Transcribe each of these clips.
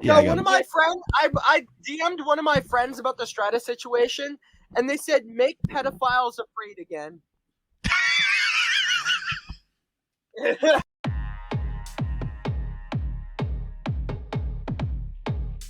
Yeah, No, one of my friends, I DM'd one of my friends about the Stryda situation, and they said make pedophiles afraid again.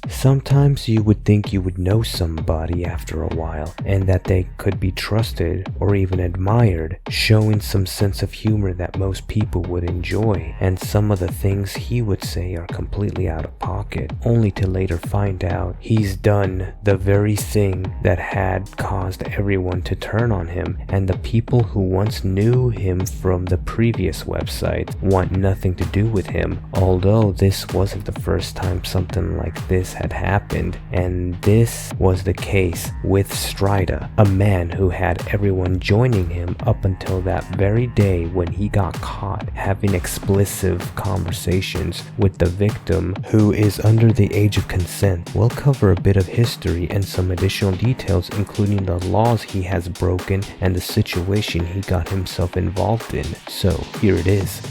Sometimes you would think you would know somebody after a while, and that they could be trusted or even admired, showing some sense of humor that most people would enjoy, and some of the things he would say are completely out of pocket, only to later find out he's done the very thing that had caused everyone to turn on him, and the people who once knew him from the previous website want nothing to do with him, although this wasn't the first time something like this had happened, and this was the case with Stryda, a man who had everyone joining him up until that very day when he got caught having explicit conversations with the victim, who is under the age of consent. We'll cover a bit of history and some additional details, including the laws he has broken and the situation he got himself involved in. So here it is.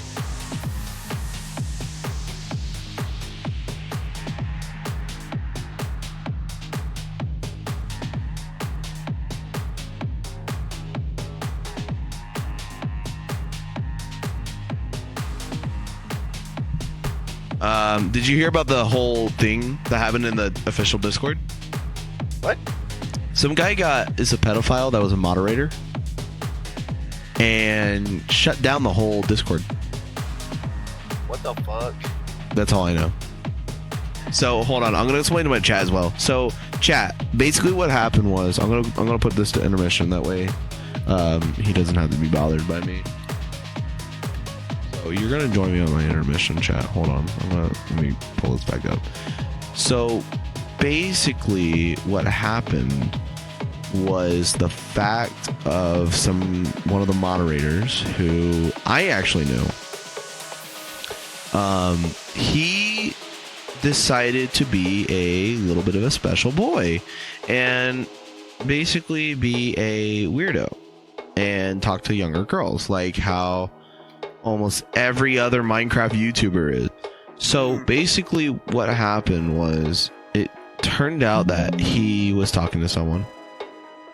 Did you hear about the whole thing that happened in the official Discord? What? Some guy is a pedophile that was a moderator and shut down the whole Discord. What the fuck? That's all I know. So hold on, I'm gonna explain to my chat as well. So chat, basically what happened was I'm gonna put this to intermission, that way he doesn't have to be bothered by me. So you're gonna join me on my intermission, chat. Hold on, let me pull this back up. So basically what happened was the fact of one of the moderators who I actually knew. He decided to be a little bit of a special boy and basically be a weirdo and talk to younger girls like how almost every other Minecraft YouTuber is. So basically what happened was it turned out that he was talking to someone.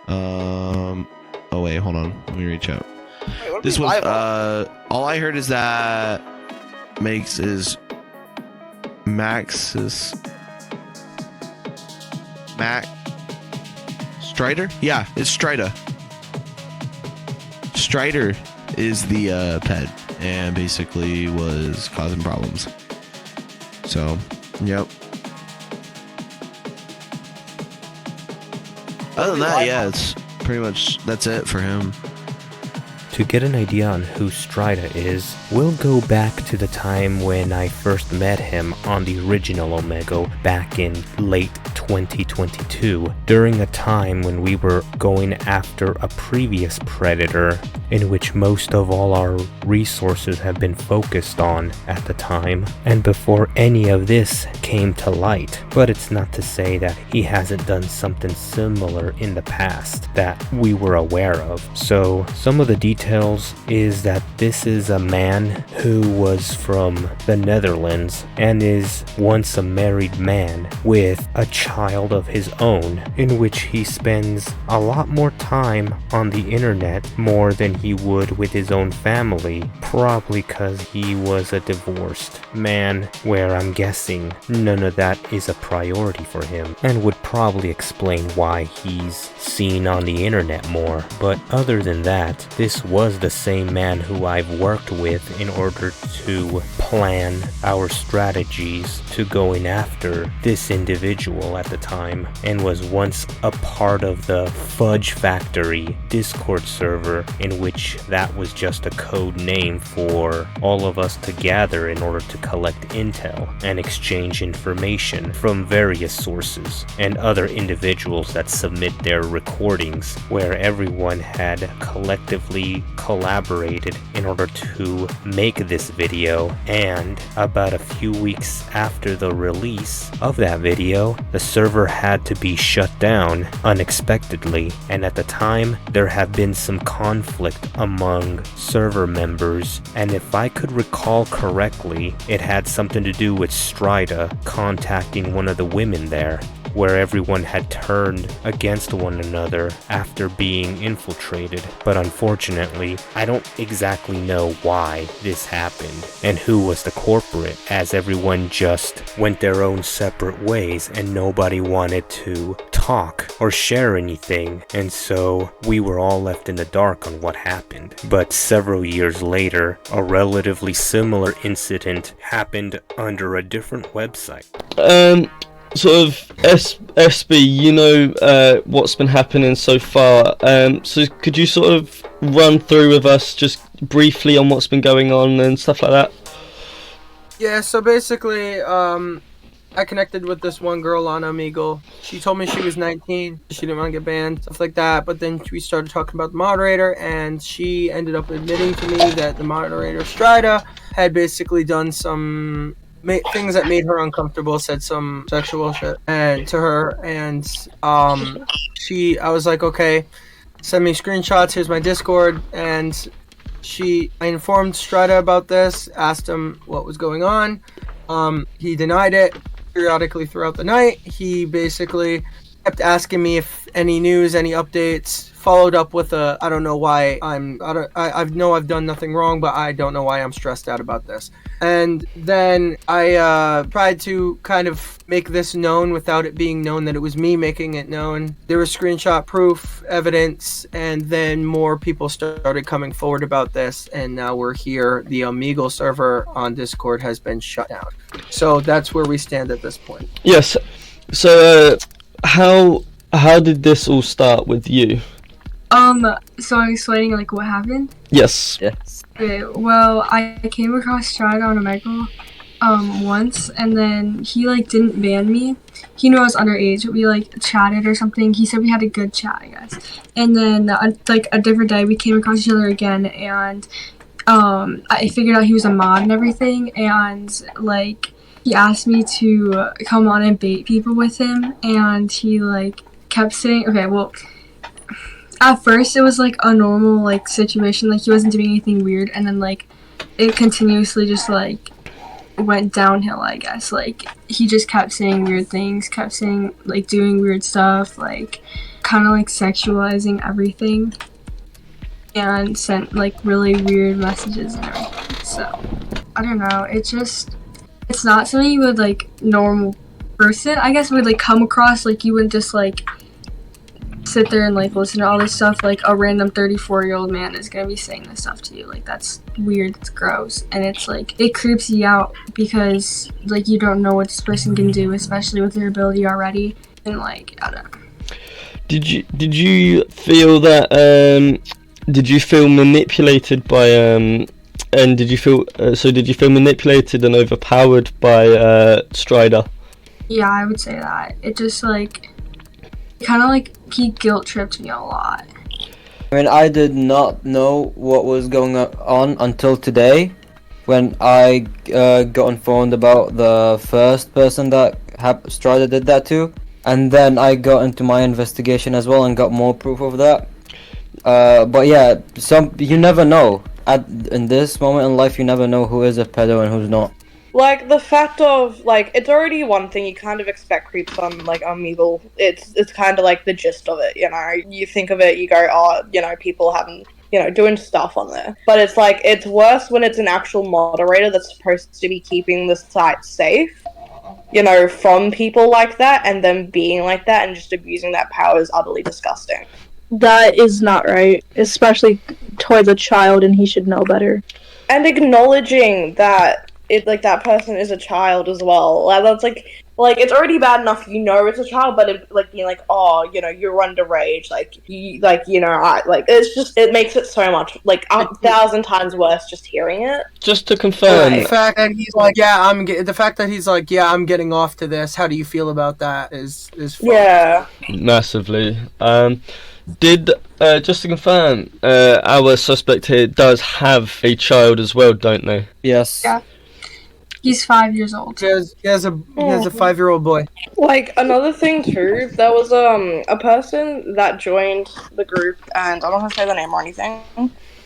Oh wait, hold on, let me reach out. Wait, This was all I heard is that Max Stryda? Yeah, it's Stryda. Stryda is the pet and basically was causing problems. So, yep. Other than that, yeah, it's pretty much, that's it for him. To get an idea on who Stryda is, we'll go back to the time when I first met him on the original Omegle back in late 2022, during a time when we were going after a previous predator in which most of all our resources have been focused on at the time, and before any of this came to light. But it's not to say that he hasn't done something similar in the past that we were aware of. So some of the details is that this is a man who was from the Netherlands and is once a married man with a child of his own, in which he spends a lot more time on the internet more than he would with his own family, probably because he was a divorced man, where I'm guessing none of that is a priority for him, and would probably explain why he's seen on the internet more. But other than that, this was the same man who I've worked with in order to plan our strategies to going after this individual at the time, and was once a part of the Fudge Factory Discord server, in which that was just a code name for all of us to gather in order to collect intel and exchange information from various sources and other individuals that submit their recordings, where everyone had collectively collaborated in order to make this video, and about a few weeks after the release of that video, the server had to be shut down unexpectedly, and at the time there have been some conflict among server members, and if I could recall correctly, it had something to do with Stryda contacting one of the women there, where everyone had turned against one another after being infiltrated. But unfortunately, I don't exactly know why this happened and who was the culprit, as everyone just went their own separate ways and nobody wanted to talk or share anything, and so we were all left in the dark on what happened. But several years later, a relatively similar incident happened under a different website. Sort of SB, you know what's been happening so far. So could you sort of run through with us just briefly on what's been going on and stuff like that? Yeah, so basically, I connected with this one girl on Omegle. She told me she was 19, she didn't want to get banned, stuff like that. But then we started talking about the moderator, and she ended up admitting to me that the moderator, Stryda, had basically done some things that made her uncomfortable, said some sexual shit and to her, and I was like, okay, send me screenshots, here's my Discord, and I informed Stryda about this, asked him what was going on. He denied it periodically throughout the night. He basically kept asking me if any news, any updates, followed up with I don't know why I know I've done nothing wrong, but I don't know why I'm stressed out about this. And then I tried to kind of make this known without it being known that it was me making it known. There was screenshot proof, evidence, and then more people started coming forward about this, and now we're here. The Omegle server on Discord has been shut down. So that's where we stand at this point. Yes. So how did this all start with you? So I'm explaining like what happened. Yes. Okay, well, I came across Stryda on Uhmegle once, and then he like didn't ban me. He knew I was underage. We like chatted or something. He said we had a good chat, I guess. And then like a different day, we came across each other again, and I figured out he was a mod and everything, and like he asked me to come on and bait people with him, and he like kept saying, okay, well, at first it was like a normal like situation, like he wasn't doing anything weird, and then like it continuously just like went downhill, I guess. Like he just kept saying weird things, kept saying like doing weird stuff, like kind of like sexualizing everything, and sent like really weird messages and everything. So I don't know, it's not something you would like normal person, I guess, would like come across. Like you wouldn't just like sit there and like listen to all this stuff. Like a random 34-year-old man is gonna be saying this stuff to you. Like that's weird, it's gross, and it's like it creeps you out because like you don't know what this person can do, especially with their ability already. And like I don't know. Did you feel that did you feel manipulated by and did you feel manipulated and overpowered by Stryda? Yeah, I would say that. It just like kind of like he guilt tripped me a lot. I mean, I did not know what was going on until today, when I got informed about the first person that Stryda did that to, and then I got into my investigation as well and got more proof of that. But yeah, you never know. In this moment in life, you never know who is a pedo and who's not. Like, the fact of, like, it's already one thing, you kind of expect creeps on, like, Omegle. It's kind of, like, the gist of it, you know? You think of it, you go, oh, you know, people having, you know, doing stuff on there. But it's, like, it's worse when it's an actual moderator that's supposed to be keeping the site safe, you know, from people like that, and them being like that and just abusing that power is utterly disgusting. That is not right, especially towards a child, and he should know better. And acknowledging that like that person is a child as well. Like, that's like it's already bad enough it's a child, but it, like being like, oh, you're underage, like it makes it so much like 1,000 times worse just hearing it. Just to confirm, The fact that he's like, I'm getting off to this. How do you feel about that? Is fucked. Yeah. massively. Did just to confirm, our suspect here does have a child as well, don't they? Yes. Yeah. He's 5 years old. He has a 5-year-old boy. Like, another thing too, there was a person that joined the group, and I'm not gonna say the name or anything,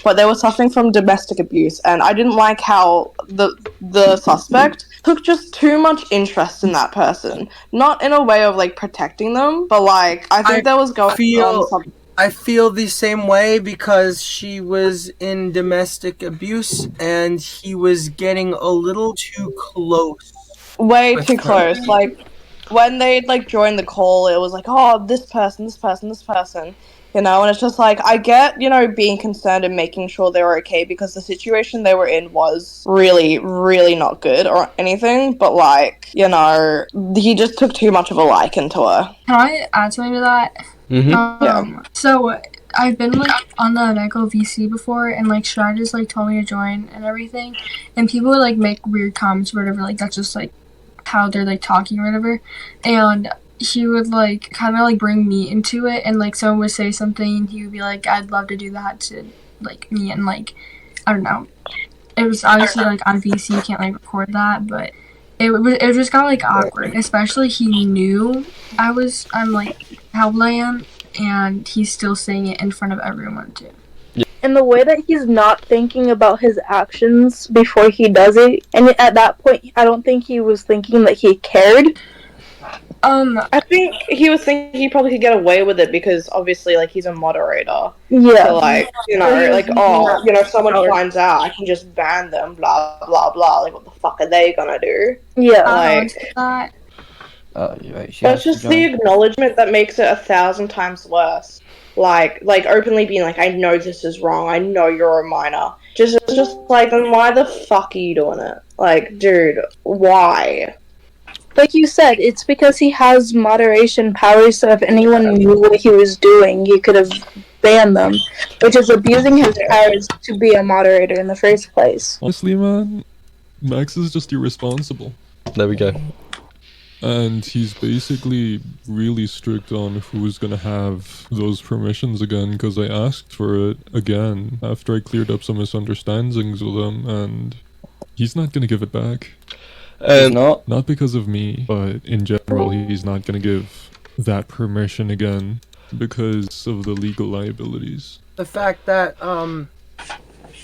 but they were suffering from domestic abuse, and I didn't like how the suspect took just too much interest in that person. Not in a way of like protecting them, but like I think there was going on something. I feel the same way because she was in domestic abuse and he was getting a little too close. Way with too her. close. Like, when they like joined the call, it was like, oh, this person, and it's just like, I get, being concerned and making sure they were okay, because the situation they were in was really, really not good or anything, but like, he just took too much of a liking to her. Can I add something to that? Mm-hmm. So I've been like on the Omegle VC before, and like Stryda's like told me to join and everything, and people would like make weird comments or whatever, like that's just like how they're like talking or whatever, and he would like kind of like bring me into it, and like someone would say something and he would be like, I'd love to do that to like me, and like I don't know, it was obviously like on VC you can't like record that, but it just got like awkward, especially he knew I'm like how old I am, and he's still saying it in front of everyone too. And the way that he's not thinking about his actions before he does it, and at that point, I don't think he was thinking that he cared. I think he was thinking he probably could get away with it because obviously, like, he's a moderator. Yeah. So, like, someone finds out, I can just ban them, blah, blah, blah. Like, what the fuck are they gonna do? Yeah. Like, Right, that's just the acknowledgement that makes it 1,000 times worse. Like openly being like, I know this is wrong, I know you're a minor. It's just like, then why the fuck are you doing it? Like, dude, why? Like you said, it's because he has moderation powers, so if anyone knew what he was doing, he could have banned them, which is abusing his powers to be a moderator in the first place. Honestly, man, Max is just irresponsible. There we go. And he's basically really strict on who's gonna have those permissions again, because I asked for it again after I cleared up some misunderstandings with him, and he's not gonna give it back. Not because of me, but in general, he's not gonna give that permission again because of the legal liabilities. The fact that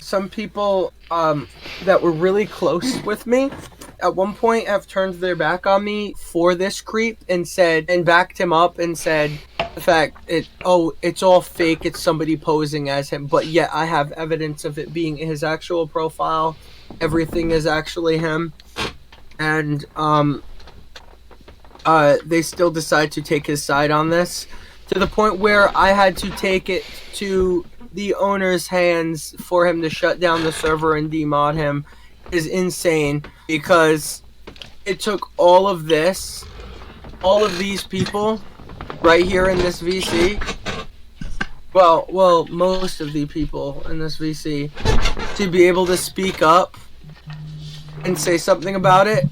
some people that were really close with me at one point have turned their back on me for this creep and backed him up and said the fact it's all fake, it's somebody posing as him, but yet I have evidence of it being his actual profile, everything is actually him, and they still decide to take his side on this, to the point where I had to take it to the owner's hands for him to shut down the server and demod him. Is insane, because it took all of these people right here in this VC, well, most of the people in this VC, to be able to speak up and say something about it,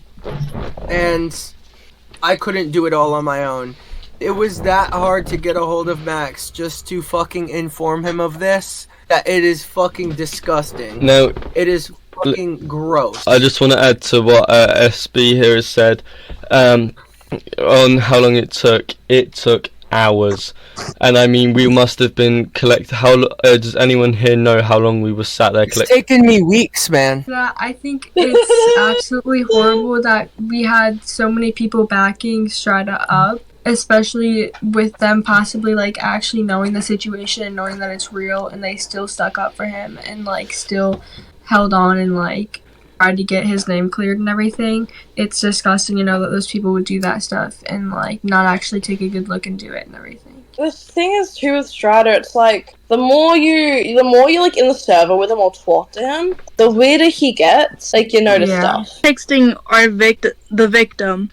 and I couldn't do it all on my own. It was that hard to get a hold of Max just to fucking inform him of this, that it is fucking disgusting. No. It is fucking gross. I just want to add to what SB here has said on how long it took. It took hours, and I mean, we must have been does anyone here know how long we were sat there It's taken me weeks, man. Yeah, I think it's absolutely horrible that we had so many people backing Stryda up, especially with them possibly like actually knowing the situation and knowing that it's real, and they still stuck up for him and like still held on and like tried to get his name cleared and everything. It's disgusting, that those people would do that stuff and like not actually take a good look and do it and everything. The thing is too with Stryda, it's like the more you're like in the server with him or talk to him, the weirder he gets. Like you notice stuff. Texting the victim.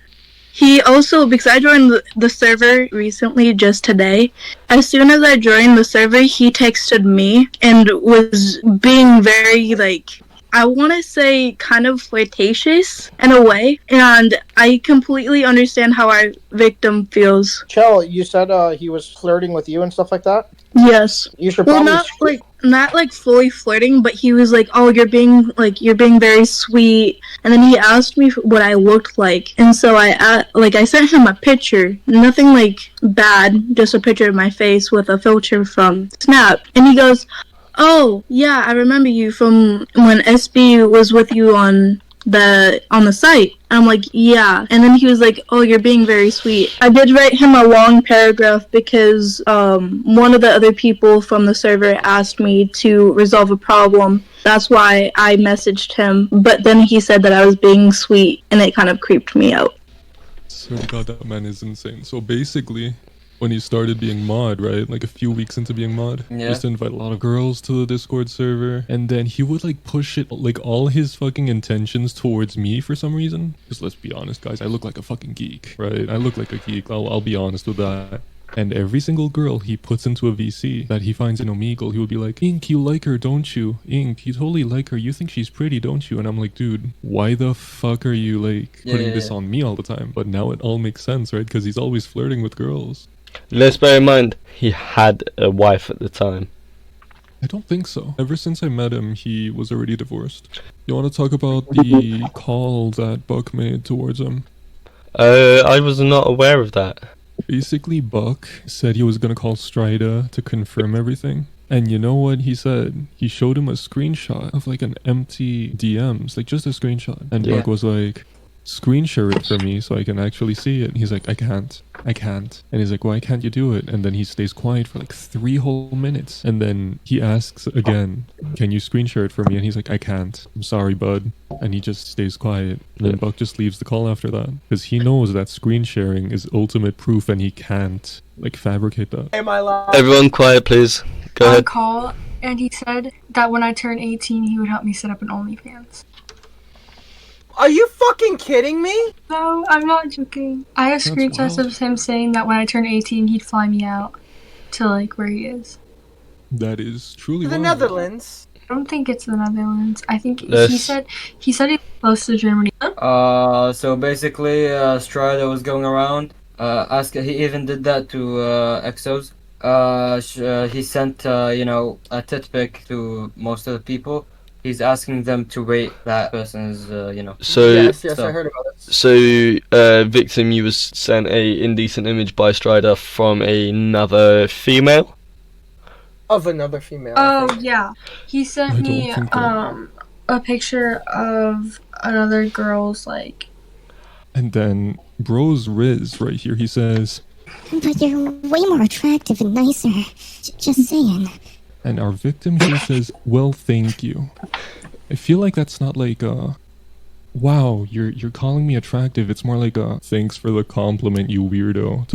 He also, because I joined the server recently, just today, as soon as I joined the server, he texted me and was being very, like, I want to say kind of flirtatious in a way, and I completely understand how our victim feels. Chell, you said he was flirting with you and stuff like that? Yes. You should Well, probably... not like fully flirting, but he was like, "Oh, you're being very sweet." And then he asked me what I looked like, and so I sent him a picture, nothing like bad, just a picture of my face with a filter from Snap, and he goes, "Oh, yeah, I remember you from when SB was with you on the site." And I'm like, "Yeah." And then he was like, "Oh, you're being very sweet." I did write him a long paragraph because one of the other people from the server asked me to resolve a problem. That's why I messaged him. But then he said that I was being sweet, and it kind of creeped me out. So God, that man is insane. So basically, when he started being mod, right? Like a few weeks into being mod, he used to invite a lot of girls to the Discord server, and then he would like push it, like all his fucking intentions towards me for some reason. Because let's be honest, guys, I look like a fucking geek, right? I look like a geek. I'll be honest with that. And every single girl he puts into a VC that he finds in Omegle, he would be like, "Ink, you like her, don't you? Ink, you totally like her. You think she's pretty, don't you?" And I'm like, dude, why the fuck are you like putting this on me all the time? But now it all makes sense, right? Because he's always flirting with girls. Let's bear in mind, he had a wife at the time. I don't think so. Ever since I met him, he was already divorced. You want to talk about the call that Buck made towards him? I was not aware of that. Basically, Buck said he was going to call Stryda to confirm everything. And you know what he said? He showed him a screenshot of like an empty DMs, like just a screenshot. And Buck was like, "Screen share it for me so I can actually see it." And he's like, I can't. And he's like, "Why can't you do it?" And then he stays quiet for like 3 whole minutes. And then he asks again, "Can you screen share it for me?" And he's like, "I can't. I'm sorry, bud." And he just stays quiet. And then Buck just leaves the call after that. Because he knows that screen sharing is ultimate proof and he can't like fabricate that. Am I live? Everyone quiet, please. Go ahead. Call, and he said that when I turn 18, he would help me set up an OnlyFans. Are you fucking kidding me? No, I'm not joking. I have screenshots of him saying that when I turn 18, he'd fly me out to like where he is. That is truly The wild. Netherlands. I don't think it's the Netherlands. I think he said he's close to Germany. So basically, Stryda was going around, he even did that to Exos. He sent, a tit pic to most of the people. He's asking them to rate that person's, So, Yes, I heard about it. So, victim, you was sent a indecent image by Stryda from another female? Of another female. Oh, yeah. He sent me, a picture of another girl's, like... And then Bros Riz right here, he says, "But you're way more attractive and nicer. Just saying." and our victim here says, "Well, thank you." I feel like that's not like a, "Wow, you're calling me attractive." It's more like a, "Thanks for the compliment, you weirdo."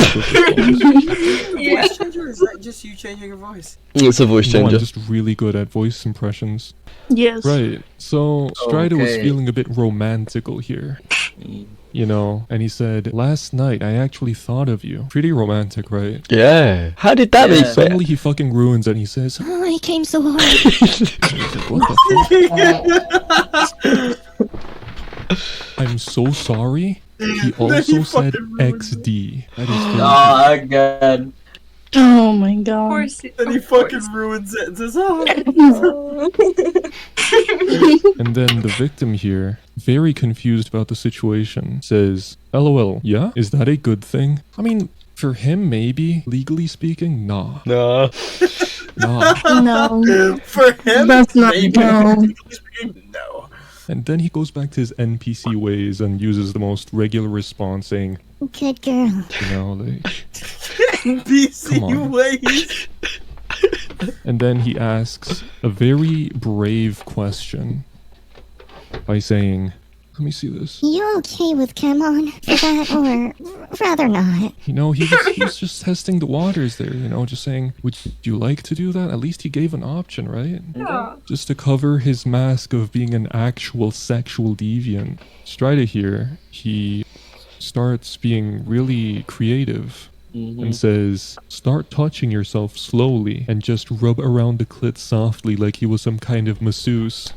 Voice changer, or is that just you changing your voice? It's a voice No, changer. I'm just really good at voice impressions. Yes. Right. So Stryda was Okay. feeling a bit romantical here. And he said, "Last night I actually thought of you." Pretty romantic, right? Yeah. How did that make Suddenly he fucking ruins it and he says, "Oh, I came so hard." "What the fuck?" I'm so sorry. He also said XD. That is very Oh, God. Oh my god. And he fucking ruins it and says, "Oh." And then the victim here, very confused about the situation, says, "LOL, yeah? Is that a good thing?" I mean, for him, maybe. Legally speaking, nah. No. Nah. No. For him, That's not maybe. no. No. And then he goes back to his NPC ways and uses the most regular response saying, "Good girl." like... NPC Come on. ways. And then he asks a very brave question. by saying, let me see this. You okay with Chem on for that, or rather not? You know, he was just testing the waters there, you know, just saying, would you like to do that? At least he gave an option, right? Yeah. Just to cover his mask of being an actual sexual deviant. Stryda here, he starts being really creative and says, start touching yourself slowly and just rub around the clit softly like he was some kind of masseuse.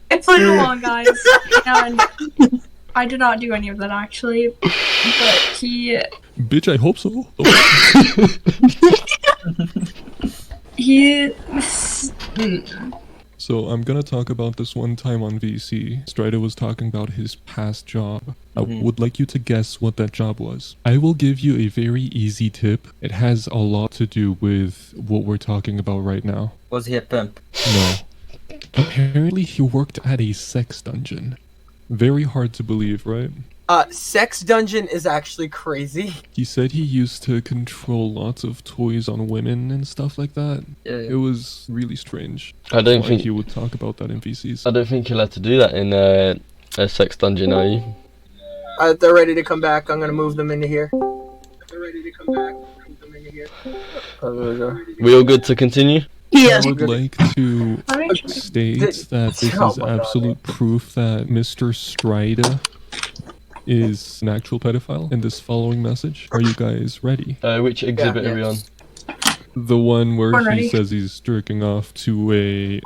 I played along, guys, and I did not do any of that actually. But he Bitch, I hope so. he. So I'm gonna talk about this one time on VC. Stryda was talking about his past job. I would like you to guess what that job was. I will give you a very easy tip. It has a lot to do with what we're talking about right now. Was he a pimp? No. Apparently he worked at a sex dungeon. Very hard to believe, right? Sex dungeon is actually crazy. He said he used to control lots of toys on women and stuff like that. Yeah. It was really strange. I don't Why think he would talk about that in VCs. I don't think you'll have to do that in a sex dungeon, are you? They're ready to come back. I'm gonna move them into here. They're ready to come back. Move them into here. We all good to continue? Yeah. I would like to state that this is absolute proof that Mr. Stryda is an actual pedophile in this following message. Are you guys ready? Which exhibit are we on? The one where We're he ready. says he's jerking off to a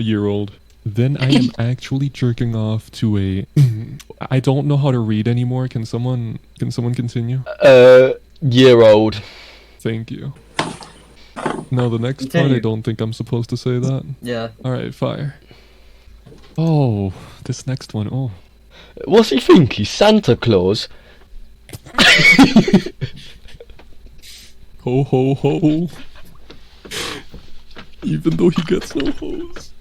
year-old. Then I am actually jerking off to a... I don't know how to read anymore. Can someone continue? Year-old. Thank you. No, the next part I Continue. don't think I'm supposed to say that. Yeah. Alright, fire. Oh, this next one. Oh. What's he think? He's Santa Claus? Ho ho ho. Even though he gets no hose.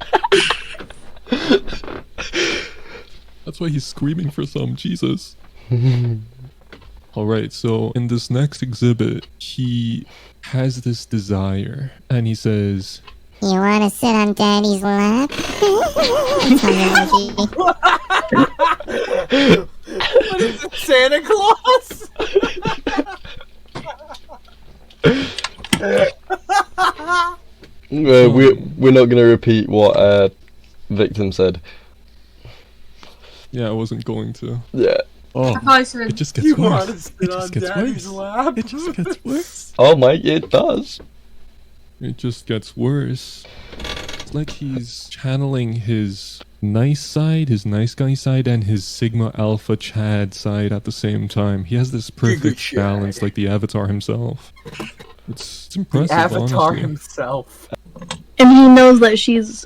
That's why he's screaming for some. Jesus. Alright, so in this next exhibit, he has this desire, and he says, You wanna sit on Daddy's lap? What is it, Santa Claus? We're not gonna repeat what victim said. yeah, I wasn't going to. Yeah. Oh, I probably said it just gets You worse. wanna sit It on just gets Daddy's worse. lap? It just gets worse. Oh mate, it does. It just gets worse. It's like he's channeling his nice side, his nice guy side, and his Sigma Alpha Chad side at the same time. He has this perfect Chad. balance, like the Avatar himself. It's impressive, Avatar honestly. himself. And he knows that she's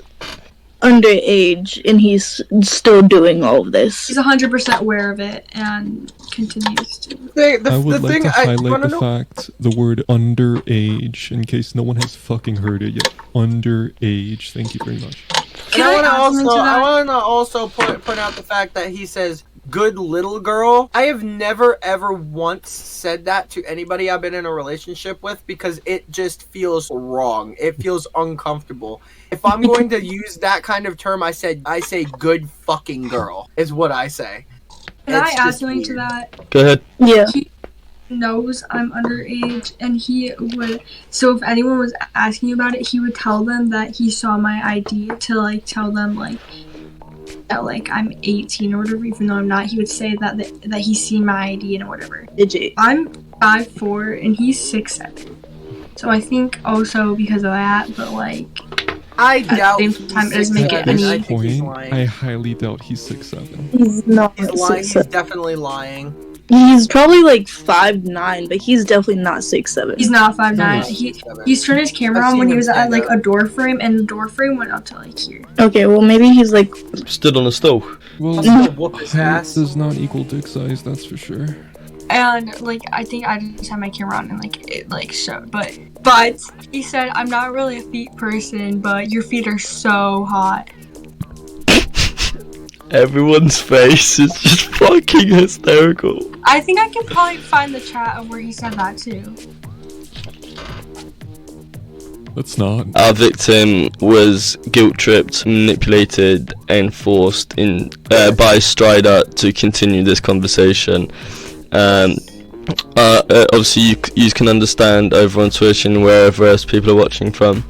underage and he's still doing all of this. he's 100% aware of it and continues to. I would like to highlight wanna the fact, the word underage, in case no one has fucking heard it yet. Underage. Thank you very much. Can I add something to that? I want to also point out the fact that he says "good little girl." I have never ever once said that to anybody I've been in a relationship with because it just feels wrong. It feels uncomfortable. If I'm going to use that kind of term, I say "good fucking girl" is what I say. Can I It's add just something to weird. that? Go ahead. Yeah. He knows I'm underage, and he would. So if anyone was asking about it, he would tell them that he saw my ID to like tell them like that like I'm 18 or whatever, even though I'm not. He would say that he's seen my ID and whatever. Did you? I'm 5'4" and he's 6'7". So I think also because of that, but like I doubt. the same time, it doesn't make At it this any- I think he's point, lying. I highly doubt he's 6'7". He's not. He's lying. 6'7". He's definitely lying. He's probably like 5'9", but he's definitely not 6'7". he's not 5'9". No, He's turned his camera I've on when seen he him was at stand like up. a door frame, and the door frame went up to like here. Okay, well maybe he's like Stood on a stool. Well, I'll whoop his height ass. does not equal dick size, that's for sure. And like I think I just had my camera on and like it like showed, but he said I'm not really a feet person, but your feet are so hot. Everyone's face is just fucking hysterical. I think I can probably find the chat of where he said that too. That's not. Our victim was guilt-tripped, manipulated, and forced by Stryda to continue this conversation. Obviously, you can understand over on Twitch and wherever else people are watching from.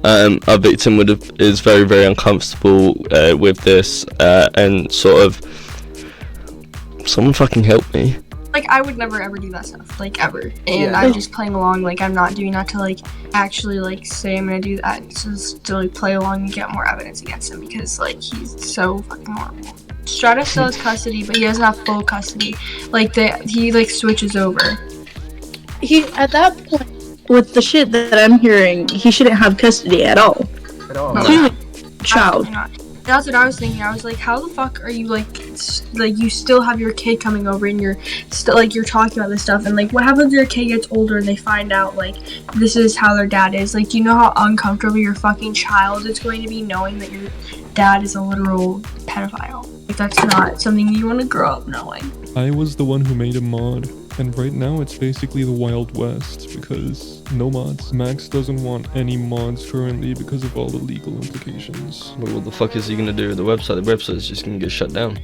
Our victim is very, very uncomfortable with this, and sort of. Someone fucking help me. Like, I would never ever do that stuff, like, ever. And I'm just playing along, like, I'm not doing that to, like, actually, like, say I'm gonna do that. It's just to, like, play along and get more evidence against him because, like, he's so fucking horrible. Stryda still has custody, but he doesn't have full custody. Like, he, like, switches over. At that point, with the shit that I'm hearing, he shouldn't have custody at all. Child. That's what I was thinking. I was like, how the fuck are you like you still have your kid coming over and you're still like you're talking about this stuff, and like what happens if your kid gets older and they find out like this is how their dad is? Like, do you know how uncomfortable your fucking child is going to be knowing that your dad is a literal pedophile? Like, that's not something you want to grow up knowing. I was the one who made a mod, and right now it's basically the Wild West because no mods. Max doesn't want any mods currently because of all the legal implications. But what the fuck is he gonna do with the website? The website is just gonna get shut down.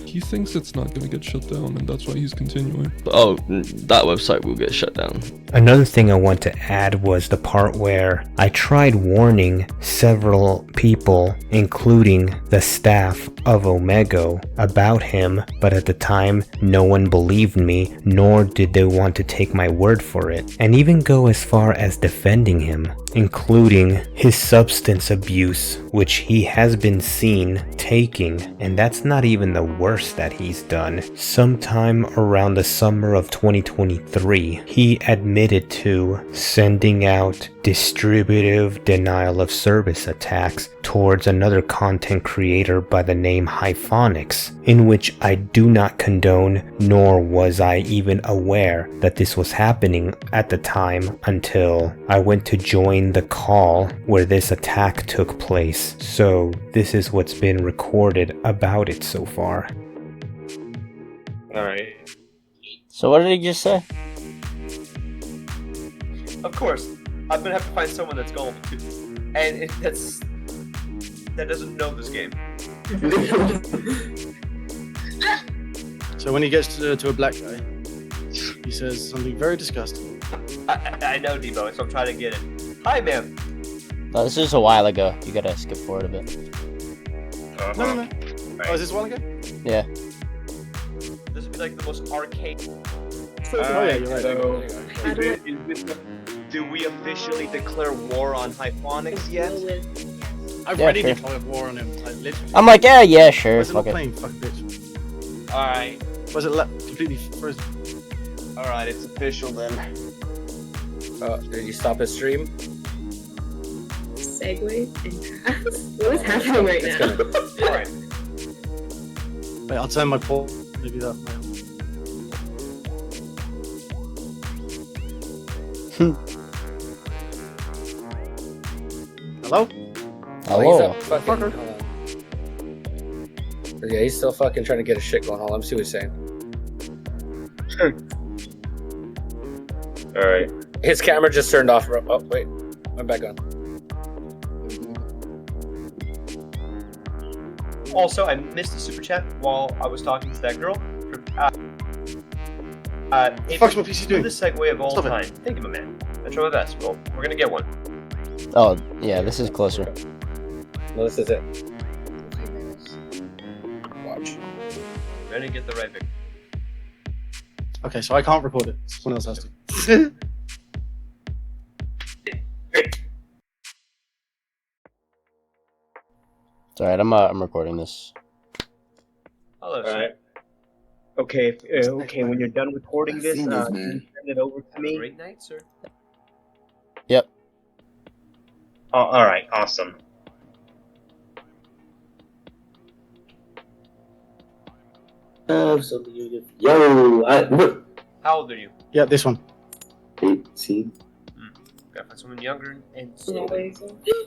He thinks it's not gonna get shut down, and that's why he's continuing. Oh, that website will get shut down. Another thing I want to add was the part where I tried warning several people, including the staff of Omegle, about him, but at the time, no one believed me, nor did they want to take my word for it, and even go as far as defending him, including his substance abuse, which he has been seen taking, and that's not even the worst that he's done. Sometime around the summer of 2023, he admitted to sending out distributive denial of service attacks towards another content creator by the name Hyphonics, in which I do not condone, nor was I even aware that this was happening at the time until I went to join the call where this attack took place. So this is what's been recorded about it so far. Alright. So what did he just say? Of course, I'm gonna have to find someone that's gullible too. And that doesn't know this game. So when he gets to a black guy, he says something very disgusting. I know, Debo, so I'm trying to get it. Hi, ma'am. No, this is a while ago. You gotta skip forward a bit. No. Right. Oh, is this a while ago? Yeah. This would be like the most arcade. Oh yeah, you're right. So, do we officially declare war on Hyphonics yet? I've Yeah, already sure. declared war on him. Like, literally. I'm like, yeah, sure. Why is it not Fuck it. playing? Fucking bitch. Alright. Was it completely frozen? Alright, it's official then. Did you stop his stream? Segue and pass? What is happening right now? Alright. Wait, I'll turn my poll. Maybe that might help. Hello? Hello. He's fucking, yeah, he's still fucking trying to get his shit going on. Let me see what he's saying. Alright. His camera just turned off. Oh, wait. I'm back on. Also, I missed the super chat while I was talking to that girl. Fuck's my PC doing? The segue of all Stop it. time. Thank you, my man. I try my best. Well, we're gonna get one. Oh, yeah, this is closer. No, this is it. Watch. We're gonna get the right victim. Okay, so I can't record it. Someone else has to. It's alright, I'm recording this. Hello, sir. Okay, okay. When you're done recording this, can you send it over to me? Great night, sir. Yep. Oh, all right, awesome. Absolutely. How old are you? Yeah, this one. 18. Gotta find someone younger and Yeah, stupid.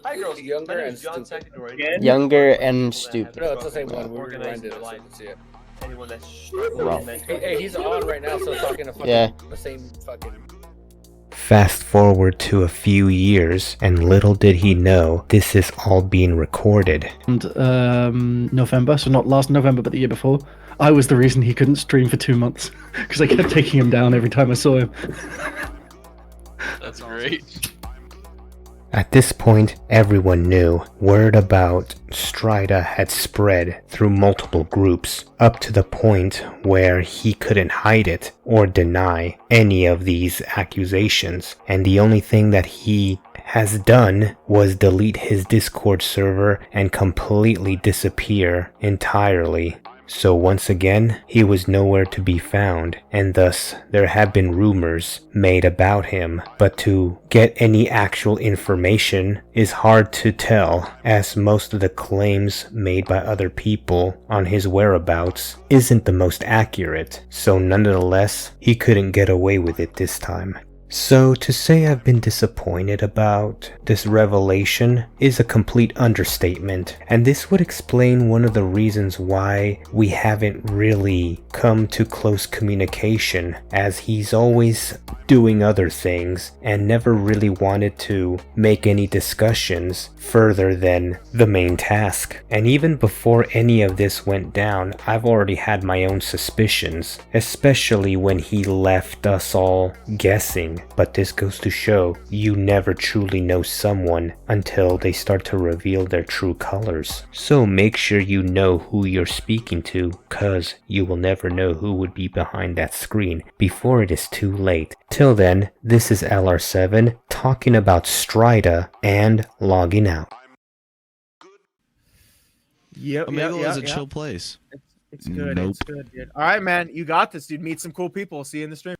Hi, girls. Younger My name and is John stupid. Sacadori. Younger and stupid. No, it's the same one. We Organized rewinded it. their So life. let's see it. Anyone that's Rough. Hey, he's on right now, so talking to fucking Yeah. the same fucking. Fast forward to a few years, and little did he know this is all being recorded. And November, so not last November, but the year before, I was the reason he couldn't stream for 2 months because I kept taking him down every time I saw him. That's great. At this point, everyone knew word about Stryda had spread through multiple groups, up to the point where he couldn't hide it or deny any of these accusations, and the only thing that he has done was delete his Discord server and completely disappear entirely. So once again, he was nowhere to be found, and thus there have been rumors made about him, but to get any actual information is hard to tell, as most of the claims made by other people on his whereabouts isn't the most accurate, so nonetheless, he couldn't get away with it this time. So to say I've been disappointed about this revelation is a complete understatement, and this would explain one of the reasons why we haven't really come to close communication, as he's always doing other things and never really wanted to make any discussions further than the main task. And even before any of this went down, I've already had my own suspicions, especially when he left us all guessing. But this goes to show you never truly know someone until they start to reveal their true colors. So make sure you know who you're speaking to, cause you will never know who would be behind that screen before it is too late. Till then, this is LR7 talking about Stryda and logging out. Yep. Omegle is a chill place. It's good. Nope. It's good, dude. All right, man. You got this, dude. Meet some cool people. See you in the stream.